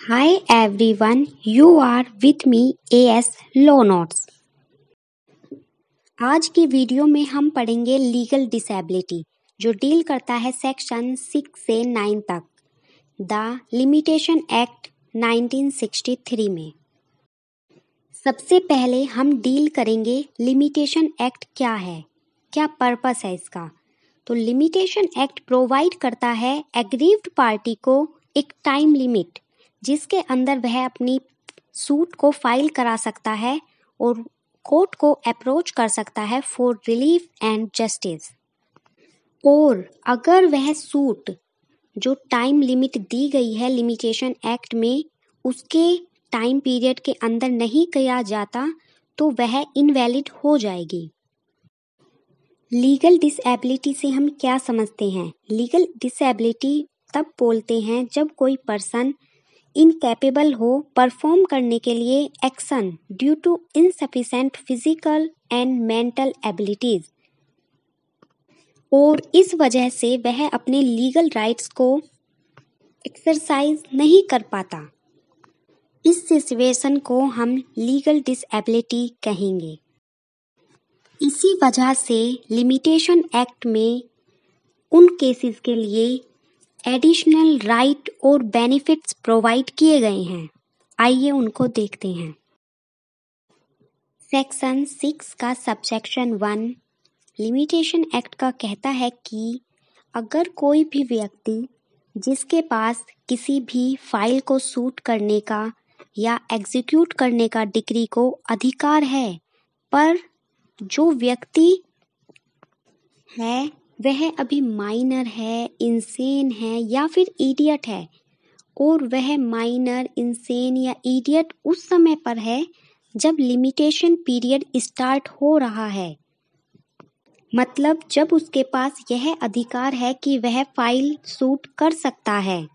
Hi everyone, you are with me AS Law Notes। आज की video में हम पढ़ेंगे लीगल डिसेबिलिटी जो डील करता है सेक्शन 6 से 9 तक द लिमिटेशन एक्ट 1963 में। सबसे पहले हम डील करेंगे लिमिटेशन एक्ट क्या है, क्या पर्पस है इसका। तो लिमिटेशन एक्ट प्रोवाइड करता है एग्रीव्ड पार्टी को एक टाइम लिमिट जिसके अंदर वह अपनी सूट को फाइल करा सकता है और कोर्ट को अप्रोच कर सकता है फॉर रिलीफ एंड जस्टिस। और अगर वह सूट जो टाइम लिमिट दी गई है लिमिटेशन एक्ट में उसके टाइम पीरियड के अंदर नहीं किया जाता तो वह इनवैलिड हो जाएगी। लीगल डिसेबिलिटी से हम क्या समझते हैं? लीगल डिसेबिलिटी तब बोलते हैं जब कोई पर्सन इनकैपेबल हो परफॉर्म करने के लिए action due to insufficient physical and mental abilities, और इस वजह से वह अपने लीगल राइट्स को एक्सरसाइज नहीं कर पाता। इस सिचुएशन को हम लीगल डिसेबिलिटी कहेंगे। इसी वजह से लिमिटेशन एक्ट में उन केसेस के लिए एडिशनल राइट और बेनिफिट्स प्रोवाइड किए गए हैं। आइए उनको देखते हैं। सेक्शन 6 का सबसेक्शन 1 लिमिटेशन एक्ट का कहता है कि अगर कोई भी व्यक्ति जिसके पास किसी भी फाइल को सूट करने का या एग्जीक्यूट करने का डिक्री को अधिकार है, पर जो व्यक्ति है वह अभी माइनर है, इंसेन है या फिर इडियट है, और वह माइनर, इंसेन या इडियट उस समय पर है जब लिमिटेशन पीरियड स्टार्ट हो रहा है, मतलब जब उसके पास यह अधिकार है कि वह फाइल सूट कर सकता है।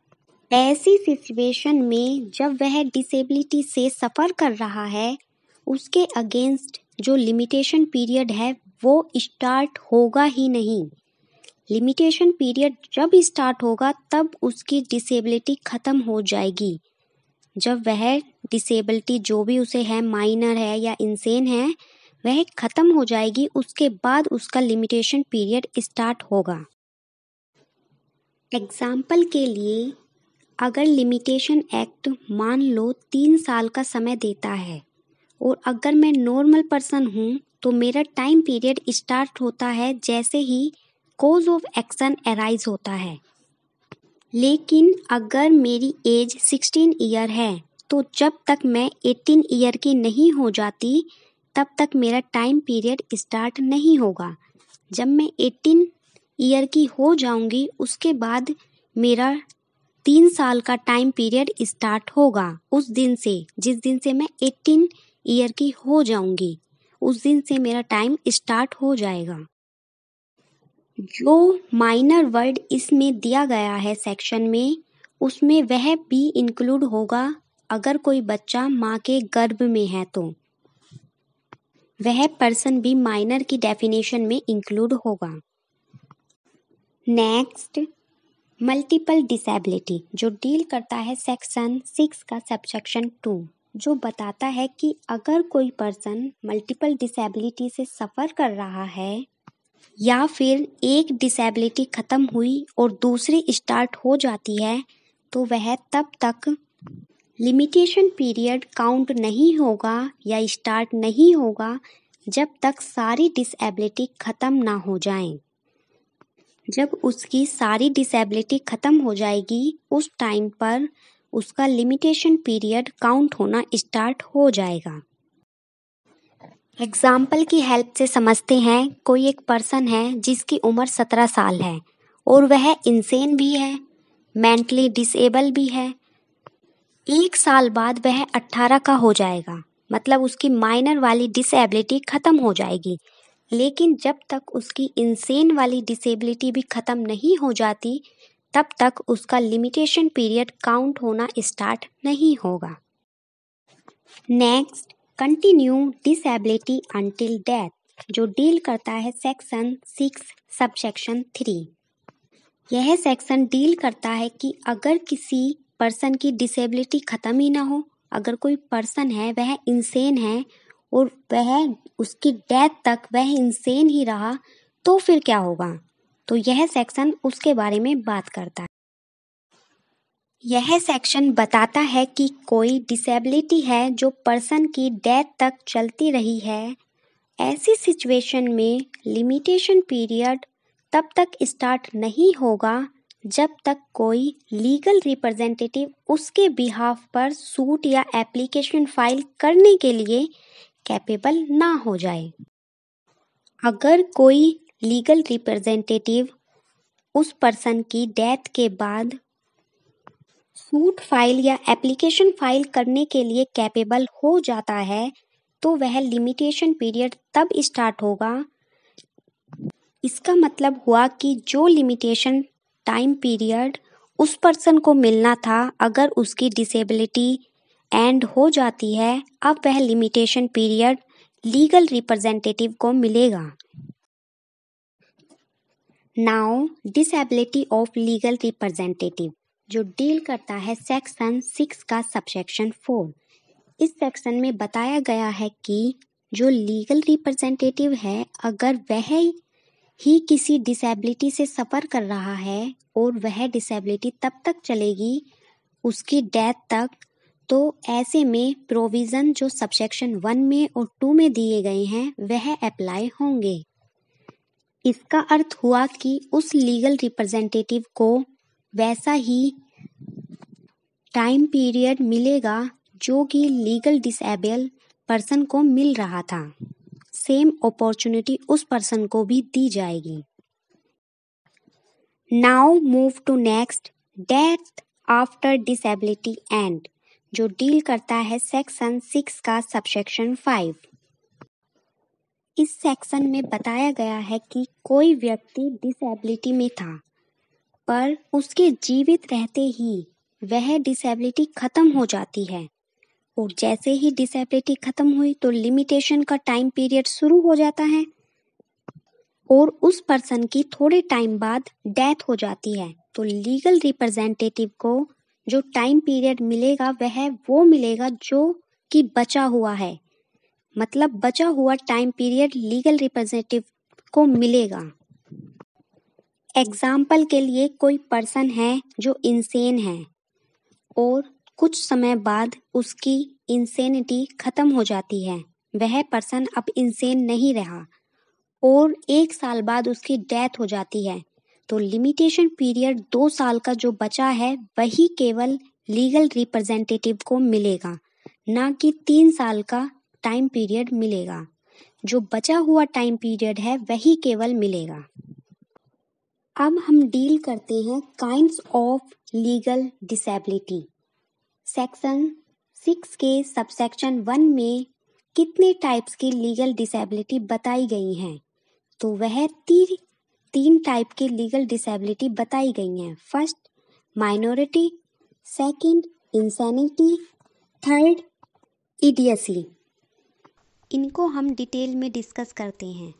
ऐसी सिचुएशन में जब वह डिसेबिलिटी से सफ़र कर रहा है उसके अगेंस्ट जो लिमिटेशन पीरियड है वो स्टार्ट होगा ही नहीं। लिमिटेशन पीरियड जब स्टार्ट होगा तब उसकी डिसेबिलिटी ख़त्म हो जाएगी। जब वह डिसेबिलिटी जो भी उसे है, माइनर है या इंसेन है, वह ख़त्म हो जाएगी, उसके बाद उसका लिमिटेशन पीरियड स्टार्ट होगा। एग्जाम्पल के लिए अगर लिमिटेशन एक्ट मान लो 3 साल का समय देता है और अगर मैं नॉर्मल पर्सन हूँ तो मेरा टाइम पीरियड स्टार्ट होता है जैसे ही कॉज ऑफ एक्शन अराइज होता है। लेकिन अगर मेरी एज 16 ईयर है तो जब तक मैं 18 ईयर की नहीं हो जाती तब तक मेरा टाइम पीरियड स्टार्ट नहीं होगा। जब मैं 18 ईयर की हो जाऊंगी उसके बाद मेरा 3 साल का टाइम पीरियड स्टार्ट होगा उस दिन से, जिस दिन से मैं 18 ईयर की हो जाऊंगी उस दिन से मेरा टाइम स्टार्ट हो जाएगा। जो माइनर वर्ड इसमें दिया गया है सेक्शन में, उसमें वह भी इंक्लूड होगा अगर कोई बच्चा माँ के गर्भ में है तो वह पर्सन भी माइनर की डेफिनेशन में इंक्लूड होगा। नेक्स्ट, मल्टीपल डिसेबिलिटी जो डील करता है सेक्शन 6 का सबसेक्शन 2, जो बताता है कि अगर कोई पर्सन मल्टीपल डिसेबिलिटी से सफ़र कर रहा है या फिर एक डिसेबिलिटी ख़त्म हुई और दूसरी स्टार्ट हो जाती है तो वह तब तक लिमिटेशन पीरियड काउंट नहीं होगा या स्टार्ट नहीं होगा जब तक सारी डिसेबिलिटी ख़त्म ना हो जाएं। जब उसकी सारी डिसेबिलिटी ख़त्म हो जाएगी उस टाइम पर उसका लिमिटेशन पीरियड काउंट होना स्टार्ट हो जाएगा। एग्जाम्पल की हेल्प से समझते हैं। कोई एक पर्सन है जिसकी उम्र 17 साल है और वह इंसेन भी है, मेंटली डिसेबल भी है। 1 साल बाद वह 18 का हो जाएगा, मतलब उसकी माइनर वाली डिसेबिलिटी ख़त्म हो जाएगी। लेकिन जब तक उसकी इंसेन वाली डिसेबिलिटी भी ख़त्म नहीं हो जाती तब तक उसका लिमिटेशन पीरियड काउंट होना स्टार्ट नहीं होगा। Next, continue disability until death जो डील करता है सेक्शन 6 सबसेक्शन 3। यह सेक्शन डील करता है कि अगर किसी पर्सन की डिसेबिलिटी ख़त्म ही ना हो। अगर कोई पर्सन है वह इंसेन है और वह उसकी डेथ तक वह इंसेन ही रहा तो फिर क्या होगा? तो यह सेक्शन उसके बारे में बात करता है। यह सेक्शन बताता है कि कोई डिसेबिलिटी है जो पर्सन की डेथ तक चलती रही है। ऐसी सिचुएशन में लिमिटेशन पीरियड तब तक स्टार्ट नहीं होगा जब तक कोई लीगल रिप्रेजेंटेटिव उसके बिहाफ पर सूट या एप्लीकेशन फाइल करने के लिए कैपेबल ना हो जाए। अगर कोई लीगल रिप्रेजेंटेटिव उस पर्सन की डेथ के बाद सूट फाइल या एप्लीकेशन फाइल करने के लिए कैपेबल हो जाता है तो वह लिमिटेशन पीरियड तब स्टार्ट होगा। इसका मतलब हुआ कि जो लिमिटेशन टाइम पीरियड उस पर्सन को मिलना था अगर उसकी डिसेबिलिटी एंड हो जाती है, अब वह लिमिटेशन पीरियड लीगल रिप्रेजेंटेटिव को मिलेगा। Now disability of legal representative जो डील करता है सेक्शन 6 का सबसेक्शन 4। इस सेक्शन में बताया गया है कि जो लीगल रिप्रेजेंटेटिव है अगर वह ही किसी डिसेबिलिटी से सफ़र कर रहा है और वह डिसेबिलिटी तब तक चलेगी उसकी डेथ तक, तो ऐसे में प्रोविज़न जो सबसेक्शन 1 में और 2 में दिए गए हैं वह अप्लाई होंगे। इसका अर्थ हुआ कि उस लीगल रिप्रेजेंटेटिव को वैसा ही टाइम पीरियड मिलेगा जो कि लीगल डिसेबल पर्सन को मिल रहा था। सेम अपॉर्चुनिटी उस पर्सन को भी दी जाएगी। Now move to next, death after disability and जो डील करता है सेक्शन 6 का सबसेक्शन 5। इस सेक्शन में बताया गया है कि कोई व्यक्ति डिसेबिलिटी में था पर उसके जीवित रहते ही वह डिसेबिलिटी खत्म हो जाती है और जैसे ही डिसेबिलिटी खत्म हुई तो लिमिटेशन का टाइम पीरियड शुरू हो जाता है और उस पर्सन की थोड़े टाइम बाद डेथ हो जाती है। तो लीगल रिप्रेजेंटेटिव को जो टाइम पीरियड मिलेगा वह वो मिलेगा जो कि बचा हुआ है, मतलब बचा हुआ टाइम पीरियड लीगल रिप्रेजेंटेटिव को मिलेगा। एग्जाम्पल के लिए कोई पर्सन है जो इंसेन है और कुछ समय बाद उसकी इंसेनिटी खत्म हो जाती है, वह पर्सन अब इंसेन नहीं रहा और 1 साल बाद उसकी डेथ हो जाती है, तो लिमिटेशन पीरियड 2 साल का जो बचा है वही केवल लीगल रिप्रेजेंटेटिव को मिलेगा, ना कि 3 साल का टाइम पीरियड मिलेगा। जो बचा हुआ टाइम पीरियड है वही केवल मिलेगा। अब हम डील करते हैं kinds of legal disability. Section 6 के सबसेक्शन 1 में कितने टाइप्स की लीगल डिसेबिलिटी बताई गई हैं, तो वह 3 टाइप की लीगल डिसेबिलिटी बताई गई हैं। First minority, second insanity, third idiocy. इनको हम डिटेल में डिस्कस करते हैं।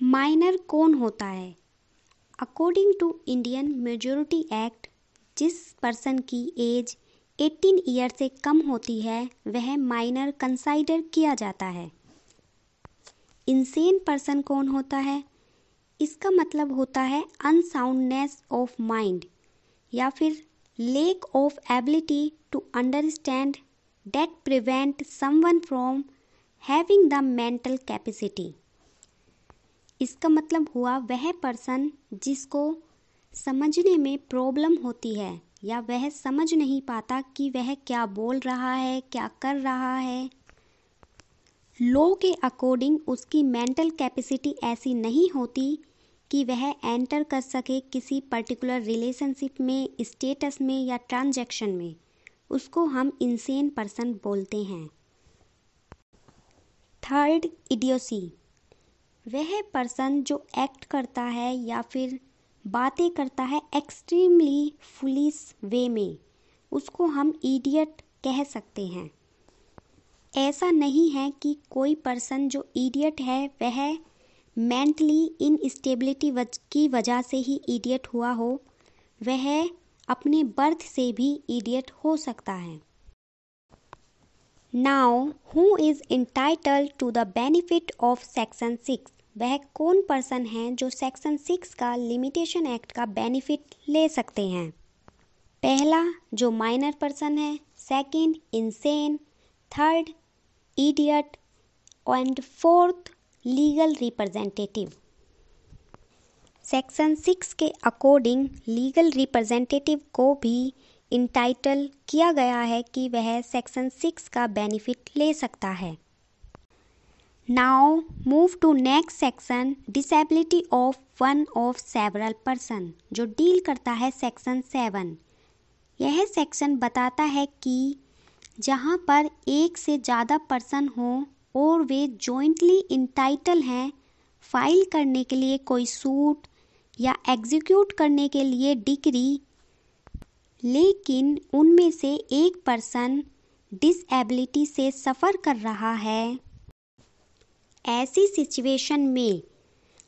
माइनर कौन होता है? According to Indian majority act, जिस पर्सन की एज 18 ईयर से कम होती है वह माइनर कंसाइडर किया जाता है। इंसेन पर्सन कौन होता है? इसका मतलब होता है अनसाउंडनेस ऑफ माइंड या फिर lack of ability to understand that prevent someone from having the mental capacity. इसका मतलब हुआ वह पर्सन जिसको समझने में प्रॉब्लम होती है या वह समझ नहीं पाता कि वह क्या बोल रहा है, क्या कर रहा है। लॉ के अकॉर्डिंग उसकी मेंटल कैपेसिटी ऐसी नहीं होती कि वह एंटर कर सके किसी पर्टिकुलर रिलेशनशिप में, स्टेटस में या ट्रांजैक्शन में, उसको हम इंसेन पर्सन बोलते हैं। थर्ड इडियोसी, वह पर्सन जो एक्ट करता है या फिर बातें करता है एक्सट्रीमली फुलिश वे में, उसको हम इडियट कह सकते हैं। ऐसा नहीं है कि कोई पर्सन जो इडियट है वह मेंटली इनस्टेबिलिटी की वजह से ही इडियट हुआ हो, वह अपने बर्थ से भी इडियट हो सकता है। Now who is entitled to the benefit of section 6? वह कौन पर्सन है जो सेक्शन 6 का लिमिटेशन एक्ट का बेनिफिट ले सकते हैं? पहला, जो माइनर पर्सन है, second insane, third idiot and fourth legal representative. Section 6 के अकॉर्डिंग लीगल रिप्रेजेंटेटिव को भी इंटाइटल किया गया है कि वह सेक्शन 6 का बेनिफिट ले सकता है। Now move to next section, disability of one of several person, जो डील करता है सेक्शन 7। यह सेक्शन बताता है कि जहां पर एक से ज़्यादा पर्सन हो और वे जॉइंटली इंटाइटल हैं फाइल करने के लिए कोई सूट या एग्जीक्यूट करने के लिए डिक्री, लेकिन उनमें से एक पर्सन डिसेबिलिटी से सफ़र कर रहा है। ऐसी सिचुएशन में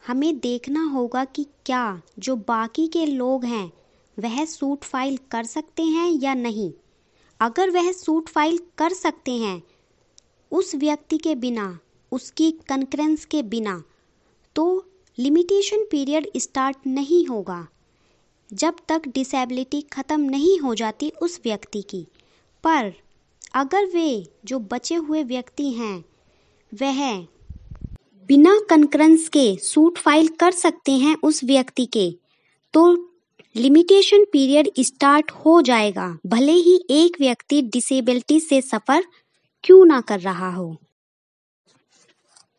हमें देखना होगा कि क्या जो बाकी के लोग हैं वह सूट फाइल कर सकते हैं या नहीं। अगर वह सूट फाइल कर सकते हैं उस व्यक्ति के बिना, उसकी कंकरेंस के बिना, तो लिमिटेशन पीरियड स्टार्ट नहीं होगा जब तक डिसेबिलिटी ख़त्म नहीं हो जाती उस व्यक्ति की। पर अगर वे जो बचे हुए व्यक्ति हैं वह बिना कंकरेंस के सूट फाइल कर सकते हैं उस व्यक्ति के, तो लिमिटेशन पीरियड स्टार्ट हो जाएगा, भले ही एक व्यक्ति डिसेबिलिटी से सफ़र क्यों ना कर रहा हो।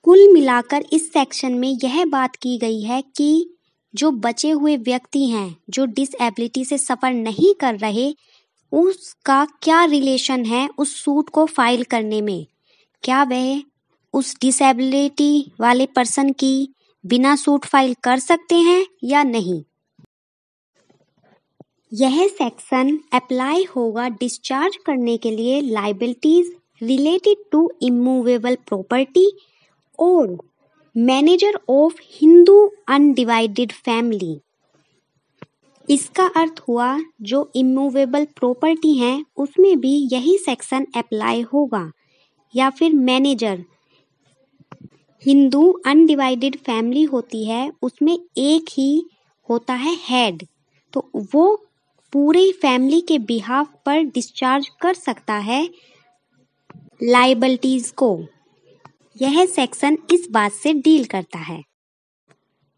कुल मिलाकर इस सेक्शन में यह बात की गई है कि जो बचे हुए व्यक्ति हैं जो डिसेबिलिटी से सफ़र नहीं कर रहे, उसका क्या रिलेशन है उस सूट को फाइल करने में। क्या वह उस डिसेबिलिटी वाले पर्सन की बिना सूट फाइल कर सकते हैं या नहीं। यह सेक्शन अप्लाई होगा डिस्चार्ज करने के लिए liabilities related to immovable property और manager of Hindu undivided family. इसका अर्थ हुआ जो इमूवेबल प्रॉपर्टी हैं उसमें भी यही सेक्शन अप्लाई होगा, या फिर मैनेजर, हिंदू अनडिवाइडेड फैमिली होती है उसमें एक ही होता है हेड, तो वो पूरे फैमिली के बिहाफ पर डिस्चार्ज कर सकता है लायबिलिटीज को। यह सेक्शन इस बात से डील करता है।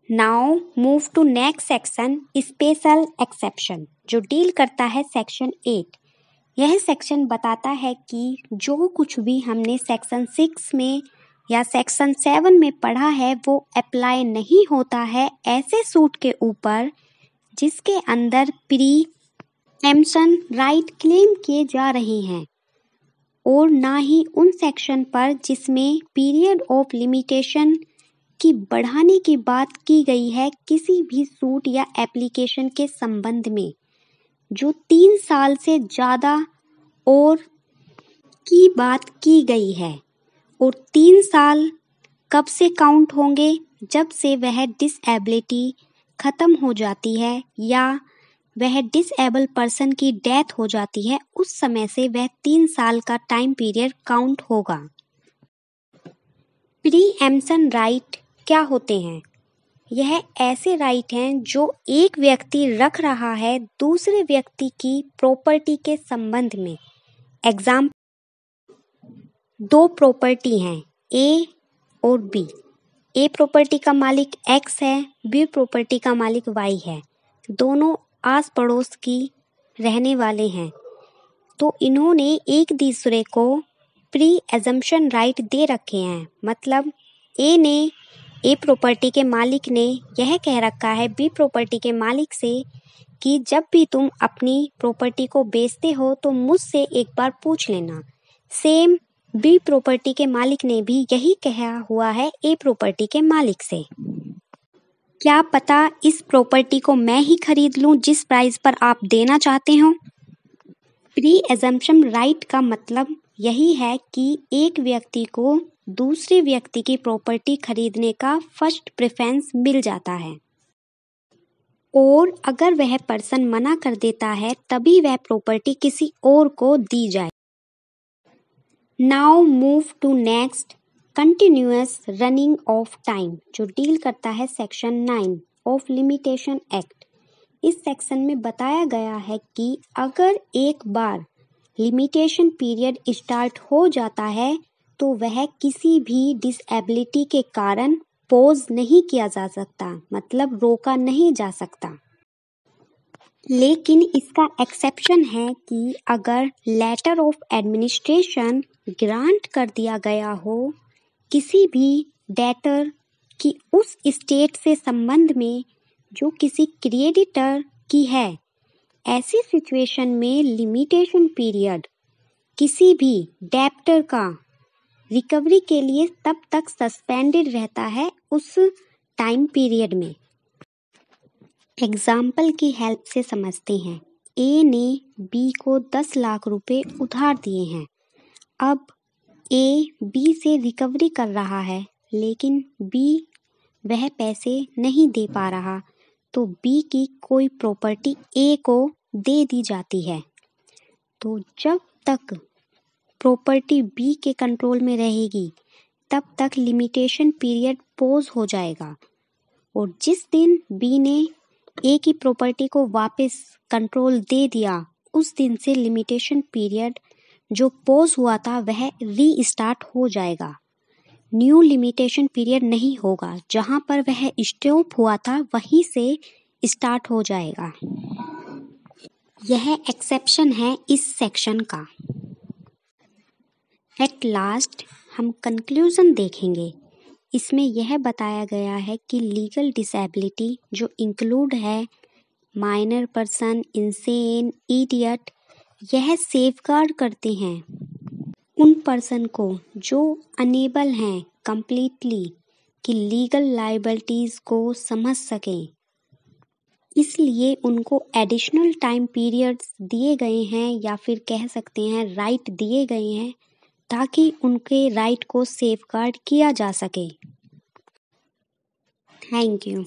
Now move to next section, special exception, जो डील करता है सेक्शन 8। यह सेक्शन बताता है कि जो कुछ भी हमने सेक्शन 6 में या सेक्शन 7 में पढ़ा है वो अप्लाई नहीं होता है ऐसे सूट के ऊपर जिसके अंदर प्री एम्पशन राइट क्लेम किए जा रहे हैं, और ना ही उन सेक्शन पर जिसमें पीरियड ऑफ लिमिटेशन की बढ़ाने की बात की गई है किसी भी सूट या एप्लीकेशन के संबंध में जो 3 साल से ज़्यादा और की बात की गई है। और 3 साल कब से काउंट होंगे? जब से वह डिसेबिलिटी ख़त्म हो जाती है या वह डिसेबल पर्सन की डेथ हो जाती है, उस समय से वह 3 साल का टाइम पीरियड काउंट होगा। प्री एम्पशन राइट क्या होते हैं? यह ऐसे राइट हैं जो एक व्यक्ति रख रहा है दूसरे व्यक्ति की प्रॉपर्टी के संबंध में। एग्जाम्पल, 2 प्रॉपर्टी हैं ए और बी। ए प्रॉपर्टी का मालिक एक्स है, बी प्रॉपर्टी का मालिक वाई है। दोनों आस पड़ोस की रहने वाले हैं, तो इन्होंने एक दूसरे को प्री एजम्पशन राइट दे रखे हैं। मतलब ए प्रॉपर्टी के मालिक ने यह कह रखा है बी प्रॉपर्टी के मालिक से कि जब भी तुम अपनी प्रॉपर्टी को बेचते हो तो मुझसे एक बार पूछ लेना। सेम बी प्रॉपर्टी के मालिक ने भी यही कहा हुआ है ए प्रॉपर्टी के मालिक से। क्या पता इस प्रॉपर्टी को मैं ही खरीद लूं जिस प्राइस पर आप देना चाहते हो। प्री एजम्पशन राइट का मतलब यही है कि एक व्यक्ति को दूसरे व्यक्ति की प्रॉपर्टी खरीदने का फर्स्ट प्रेफरेंस मिल जाता है। और अगर वह पर्सन मना कर देता है तभी वह प्रॉपर्टी किसी और को दी जाए। Now move to next, continuous running of time, जो डील करता है सेक्शन 9 ऑफ लिमिटेशन एक्ट। इस सेक्शन में बताया गया है कि अगर एक बार लिमिटेशन पीरियड स्टार्ट हो जाता है तो वह किसी भी डिसेबिलिटी के कारण पोज नहीं किया जा सकता, मतलब रोका नहीं जा सकता। लेकिन इसका एक्सेप्शन है कि अगर लेटर ऑफ एडमिनिस्ट्रेशन ग्रांट कर दिया गया हो किसी भी डेटर की उस स्टेट से संबंध में जो किसी क्रेडिटर की है, ऐसी सिचुएशन में लिमिटेशन पीरियड किसी भी डेप्टर का रिकवरी के लिए तब तक सस्पेंडेड रहता है उस टाइम पीरियड में। एग्जाम्पल की हेल्प से समझते हैं। ए ने बी को 10 लाख रुपए उधार दिए हैं। अब ए बी से रिकवरी कर रहा है लेकिन बी वह पैसे नहीं दे पा रहा, तो बी की कोई प्रॉपर्टी ए को दे दी जाती है। तो जब तक प्रॉपर्टी बी के कंट्रोल में रहेगी तब तक लिमिटेशन पीरियड पोज हो जाएगा, और जिस दिन बी ने ए की प्रॉपर्टी को वापस कंट्रोल दे दिया उस दिन से लिमिटेशन पीरियड जो पोज हुआ था वह रीस्टार्ट हो जाएगा। न्यू लिमिटेशन पीरियड नहीं होगा, जहां पर वह स्टॉप हुआ था वहीं से स्टार्ट हो जाएगा। यह एक्सेप्शन है इस सेक्शन का। एट लास्ट हम कंक्लूजन देखेंगे। इसमें यह बताया गया है कि लीगल डिसेबिलिटी जो इंक्लूड है माइनर पर्सन, इंसेन, इडियट, यह सेफगार्ड करते हैं उन पर्सन को जो अनेबल हैं कंप्लीटली कि लीगल लायबिलिटीज को समझ सकें। इसलिए उनको एडिशनल टाइम पीरियड्स दिए गए हैं या फिर कह सकते हैं राइट दिए गए हैं ताकि उनके राइट को सेफगार्ड किया जा सके। Thank you.